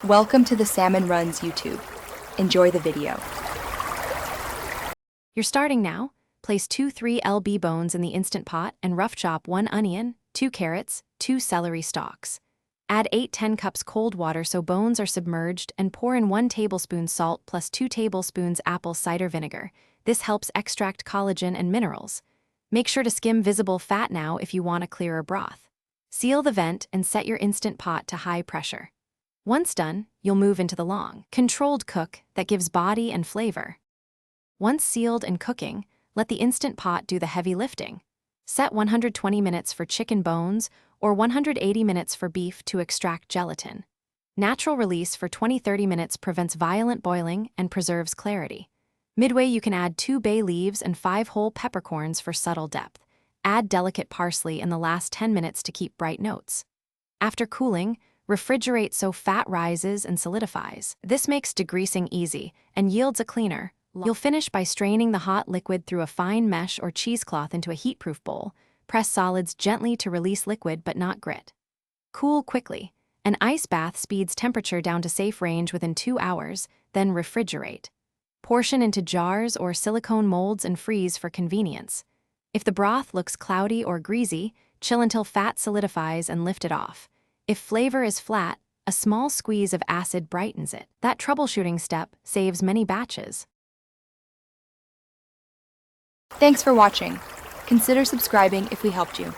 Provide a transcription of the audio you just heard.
Welcome to the Salmon Runs YouTube. Enjoy the video. You're starting now. Place 2 3lb bones in the Instant Pot and rough chop 1 onion, 2 carrots, 2 celery stalks. Add 8-10 cups cold water so bones are submerged and pour in 1 tablespoon salt plus 2 tablespoons apple cider vinegar. This helps extract collagen and minerals. Make sure to skim visible fat now if you want a clearer broth. Seal the vent and set your Instant Pot to high pressure. Once done, you'll move into the long, controlled cook that gives body and flavor. Once sealed and cooking, let the Instant Pot do the heavy lifting. Set 120 minutes for chicken bones or 180 minutes for beef to extract gelatin. Natural release for 20-30 minutes prevents violent boiling and preserves clarity. Midway, you can add 2 bay leaves and 5 whole peppercorns for subtle depth. Add delicate parsley in the last 10 minutes to keep bright notes. After cooling, refrigerate so fat rises and solidifies. This makes degreasing easy and yields a cleaner. You'll finish by straining the hot liquid through a fine mesh or cheesecloth into a heatproof bowl. Press solids gently to release liquid but not grit. Cool quickly. An ice bath speeds temperature down to safe range within 2 hours, then refrigerate. Portion into jars or silicone molds and freeze for convenience. If the broth looks cloudy or greasy, chill until fat solidifies and lift it off. If flavor is flat, a small squeeze of acid brightens it. That troubleshooting step saves many batches. Thanks for watching. Consider subscribing if we helped you.